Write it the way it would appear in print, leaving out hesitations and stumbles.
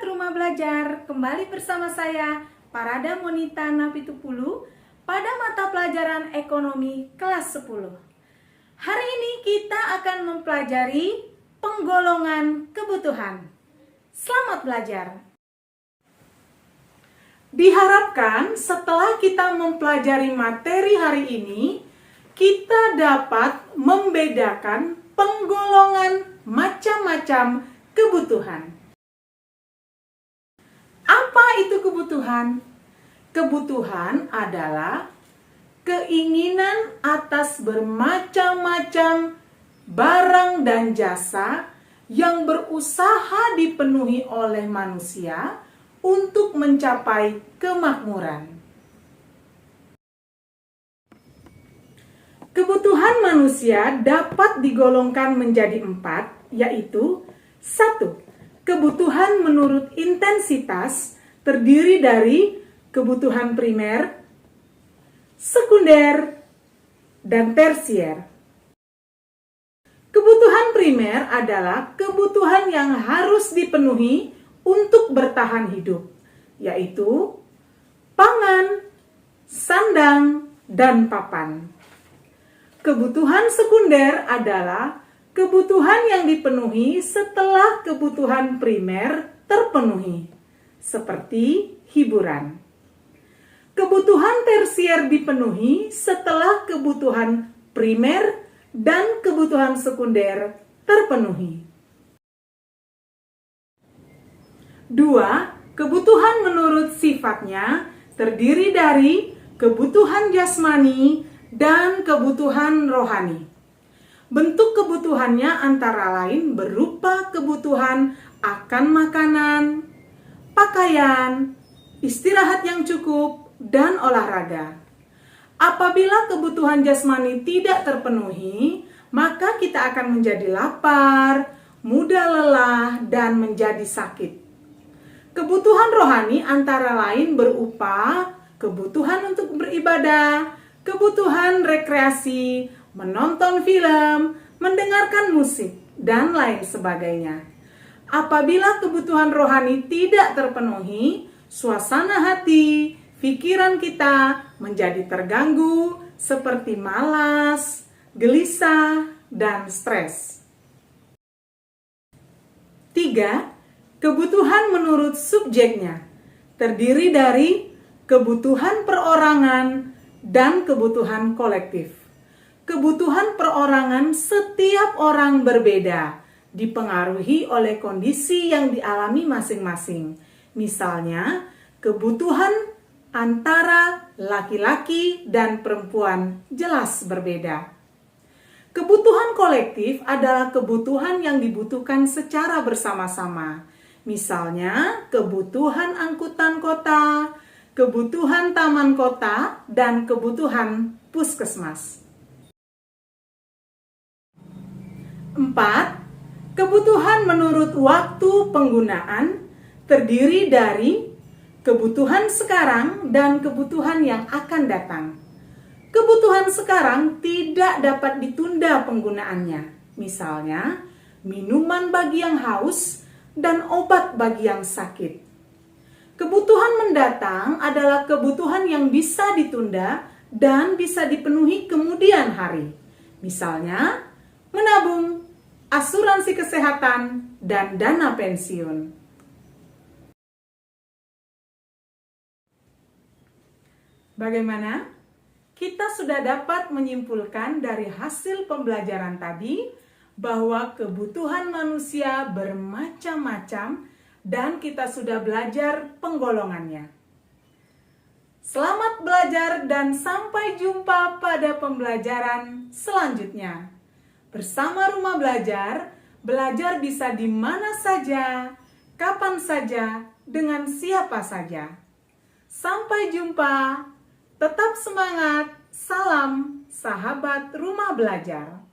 Sahabat Rumah Belajar, kembali bersama saya, Parada Monita Napitupulu, pada mata pelajaran ekonomi kelas 10. Hari ini kita akan mempelajari penggolongan kebutuhan. Selamat belajar. Diharapkan setelah kita mempelajari materi hari ini, kita dapat membedakan penggolongan macam-macam kebutuhan. Apa itu kebutuhan? Kebutuhan adalah keinginan atas bermacam-macam barang dan jasa yang berusaha dipenuhi oleh manusia untuk mencapai kemakmuran. Kebutuhan manusia dapat digolongkan menjadi 4, yaitu 1. Kebutuhan menurut intensitas terdiri dari kebutuhan primer, sekunder, dan tersier. Kebutuhan primer adalah kebutuhan yang harus dipenuhi untuk bertahan hidup, yaitu pangan, sandang, dan papan. Kebutuhan sekunder adalah kebutuhan yang dipenuhi setelah kebutuhan primer terpenuhi, seperti hiburan. Kebutuhan tersier dipenuhi setelah kebutuhan primer dan kebutuhan sekunder terpenuhi. 2. Kebutuhan menurut sifatnya terdiri dari kebutuhan jasmani dan kebutuhan rohani. Bentuk kebutuhannya antara lain berupa kebutuhan akan makanan, pakaian, istirahat yang cukup, dan olahraga. Apabila kebutuhan jasmani tidak terpenuhi, maka kita akan menjadi lapar, mudah lelah, dan menjadi sakit. Kebutuhan rohani antara lain berupa kebutuhan untuk beribadah, kebutuhan rekreasi, menonton film, mendengarkan musik, dan lain sebagainya. Apabila kebutuhan rohani tidak terpenuhi, suasana hati, pikiran kita menjadi terganggu seperti malas, gelisah, dan stres. 3. Kebutuhan menurut subjeknya terdiri dari kebutuhan perorangan dan kebutuhan kolektif. Kebutuhan perorangan setiap orang berbeda, dipengaruhi oleh kondisi yang dialami masing-masing. Misalnya, kebutuhan antara laki-laki dan perempuan jelas berbeda. Kebutuhan kolektif adalah kebutuhan yang dibutuhkan secara bersama-sama. Misalnya, kebutuhan angkutan kota, kebutuhan taman kota, dan kebutuhan puskesmas. 4. Kebutuhan menurut waktu penggunaan terdiri dari kebutuhan sekarang dan kebutuhan yang akan datang. Kebutuhan sekarang tidak dapat ditunda penggunaannya. Misalnya, minuman bagi yang haus dan obat bagi yang sakit. Kebutuhan mendatang adalah kebutuhan yang bisa ditunda dan bisa dipenuhi kemudian hari. Misalnya, menabung, asuransi kesehatan, dan dana pensiun. Bagaimana? Kita sudah dapat menyimpulkan dari hasil pembelajaran tadi bahwa kebutuhan manusia bermacam-macam dan kita sudah belajar penggolongannya. Selamat belajar dan sampai jumpa pada pembelajaran selanjutnya. Bersama Rumah Belajar, belajar bisa di mana saja, kapan saja, dengan siapa saja. Sampai jumpa, tetap semangat, salam sahabat Rumah Belajar.